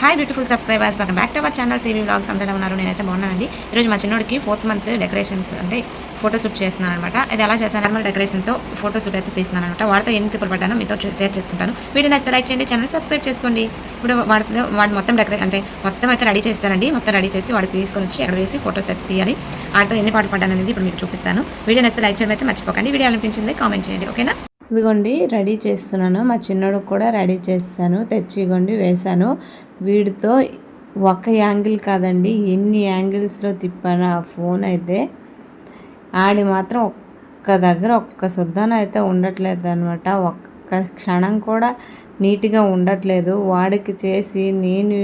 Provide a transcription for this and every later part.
Hi beautiful subscribers, welcome back to our channel cvvlogs. అందరూ ఉన్నారు, నేనైతే బాగున్నానండి. ఈరోజు మా చిన్నోడికి 4th మంత్ డెకరేషన్స్ అంటే ఫోటోషూట్ చేస్తున్నాను అనమాట. ఇది ఎలా చేశాను, నార్మల్ డెకరేషన్తో ఫోటోషూట్ అయితే తీస్తున్నాను అనమాట. వాడితో ఎన్ని తిప్పులు పడ్డానో మీతో షేర్ చేసుకుంటాను. వీడియో నచ్చితే లైక్ చేయండి, ఛానల్ సబ్స్క్రైబ్ చేసుకోండి. ఇప్పుడు వాడు మొత్తం మొత్తం అయితే రెడీ చేశానండి. మొత్తం రెడీ చేసి వాడికి తీసుకొని వచ్చి ఎక్కడ వేసి ఫోటోస్ అయితే తీయాలి. వాడితో ఎన్ని పాటలు పడ్డాను అనేది ఇప్పుడు మీకు చూపిస్తాను. వీడియో నచ్చితే లైక్ చేయడం అయితే మర్చిపోకండి. వీడియో అనిపించింది కామెంట్ చేయండి, ఓకేనా. ఇదిగోండి రెడీ చేస్తున్నాను. మా చిన్నోడికి కూడా రెడీ చేస్తాను, తెచ్చి ఇగోండి వేశాను. వీడితో ఒక యాంగిల్ కాదండి, ఎన్ని యాంగిల్స్లో తిప్పాను ఆ ఫోన్ అయితే. ఆడి మాత్రం ఒక్క దగ్గర ఒక్క శుద్ధాన అయితే ఉండట్లేదు అనమాట. ఒక్క క్షణం కూడా నీట్గా ఉండట్లేదు. వాడికి చేసి నేను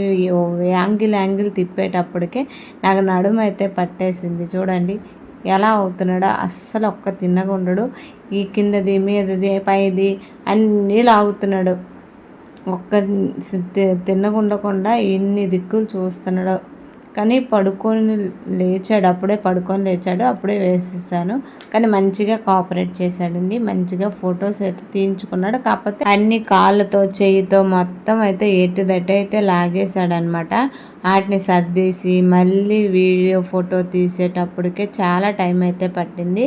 యాంగిల్ తిప్పేటప్పటికే నాకు నడుము అయితే పట్టేసింది. చూడండి ఎలా అవుతున్నాడో, అస్సలు ఒక్క తిన్నగా ఉండడు. ఈ కిందది మీదది పైది అన్నీ లాగుతున్నాడు. ఒక్క తిన్నగా ఉండకుండా ఎన్ని దిక్కులు చూస్తున్నాడు. కానీ అప్పుడే పడుకొని లేచాడు, అప్పుడే వేసేసాను. కానీ మంచిగా కోఆపరేట్ చేశాడండి. మంచిగా ఫొటోస్ అయితే తీయించుకున్నాడు. కాకపోతే అన్ని కాళ్ళతో చేయితో మొత్తం అయితే ఎటుదట్టు అయితే లాగేశాడనమాట. వాటిని సర్దేసి మళ్ళీ వీడియో ఫోటో తీసేటప్పటికే చాలా టైం అయితే పట్టింది.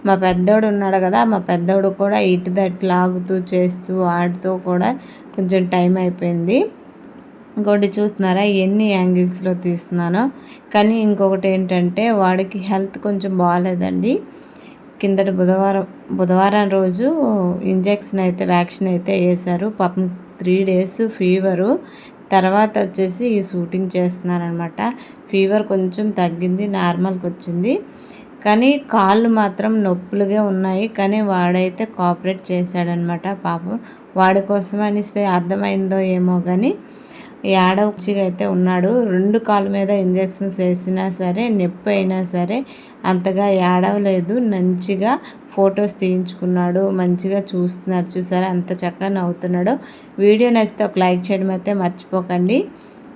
మా పెద్దోడు ఉన్నాడు కదా, మా పెద్దోడు కూడా ఇటుదట్టు లాగుతూ చేస్తూ ఆడుతూ కూడా కొంచెం టైం అయిపోయింది. ఇంకోటి చూస్తున్నారా ఎన్ని యాంగిల్స్లో తీస్తున్నానో. కానీ ఇంకొకటి ఏంటంటే వాడికి హెల్త్ కొంచెం బాగాలేదండి. కిందటి బుధవారం రోజు వ్యాక్సిన్ అయితే వేశారు. పాపం 3 days ఫీవరు. తర్వాత వచ్చేసి ఈ షూటింగ్ చేస్తున్నారనమాట. ఫీవర్ కొంచెం తగ్గింది, నార్మల్కి వచ్చింది. కానీ కాళ్ళు మాత్రం నొప్పులుగా ఉన్నాయి. కానీ వాడైతే కోఆపరేట్ చేశాడనమాట. పాపం వాడి కోసం అనిస్తే అర్థమైందో ఏమో కానీ ఏడవచ్చిగా అయితే ఉన్నాడు. 2 కాళ్ళ మీద ఇంజెక్షన్స్ వేసినా సరే, నొప్పి అయినా సరే అంతగా ఏడవలేదు. మంచిగా ఫొటోస్ తీయించుకున్నాడు, మంచిగా చూస్తున్నాడు. చూసారా అంత చక్కగా నవ్వుతున్నాడు. వీడియో నచ్చితే ఒక లైక్ చేయడం అయితే మర్చిపోకండి.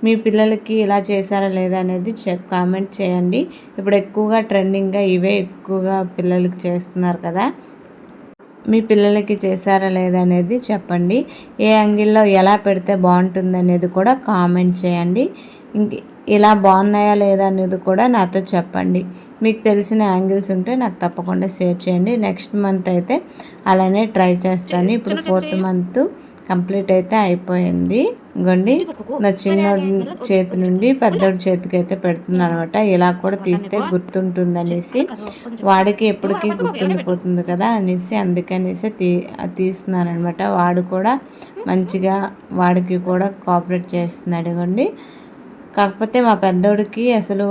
మీ పిల్లలకి ఇలా చేశారా లేదా అనేది కామెంట్ చేయండి. ఇప్పుడు ఎక్కువగా ట్రెండింగ్గా ఇవే ఎక్కువగా పిల్లలకి చేస్తున్నారు కదా. మీ పిల్లలకి చేశారా లేదా అనేది చెప్పండి. ఏ యాంగిల్లో ఎలా పెడితే బాగుంటుంది అనేది కూడా కామెంట్ చేయండి. ఇలా బాగున్నాయా లేదా అనేది కూడా నాతో చెప్పండి. మీకు తెలిసిన యాంగిల్స్ ఉంటే నాకు తప్పకుండా షేర్ చేయండి. నెక్స్ట్ మంత్ అయితే అలానే ట్రై చేస్తాను. ఇప్పుడు 4th మంత్ కంప్లీట్ అయితే అయిపోయింది. ఇంకోండి నా చిన్నోడి చేతి నుండి పెద్దోడి చేతికి అయితే పెడుతున్నాను అనమాట. ఇలా కూడా తీస్తే గుర్తుంటుంది అనేసి, వాడికి ఎప్పటికీ గుర్తుండిపోతుంది కదా అనేసి, అందుకనేసి తీస్తున్నాను అనమాట. వాడు కూడా మంచిగా వాడికి కూడా కోఆపరేట్ చేస్తున్నాడు. ఇవ్వండి. కాకపోతే మా పెద్దోడికి అసలు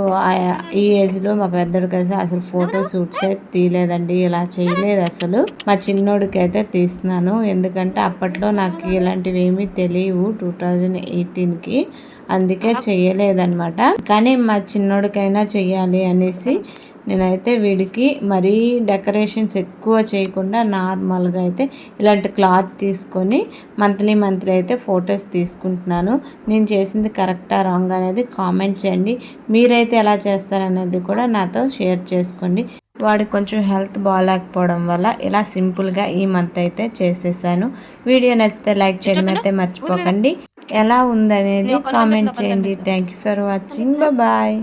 ఈ ఏజ్లో మా పెద్దోడికి అసలు ఫోటో షూట్స్ అయితే తీయలేదండి. ఇలా చేయలేదు అసలు. మా చిన్నోడికి అయితే తీస్తున్నాను. ఎందుకంటే అప్పట్లో నాకు ఇలాంటివి ఏమీ తెలియవు 2018కి, అందుకే చెయ్యలేదన్నమాట. కానీ మా చిన్నోడికైనా చెయ్యాలి అనేసి నేనైతే వీడికి మరీ డెకరేషన్స్ ఎక్కువ చేయకుండా నార్మల్గా అయితే ఇలాంటి క్లాత్ తీసుకొని మంత్లీ అయితే ఫొటోస్ తీసుకుంటున్నాను. నేను చేసింది కరెక్టా రాంగ్ అనేది కామెంట్ చేయండి. మీరైతే ఎలా చేస్తారనేది కూడా నాతో షేర్ చేసుకోండి. వాడికి కొంచెం హెల్త్ బాగాలేకపోవడం వల్ల ఇలా సింపుల్గా ఈ మంత్ అయితే చేసేసాను. వీడియో నచ్చితే లైక్ చేయడం అయితే మర్చిపోకండి. ఎలా ఉందనేది కామెంట్ చేయండి. Thank you for watching. Bye.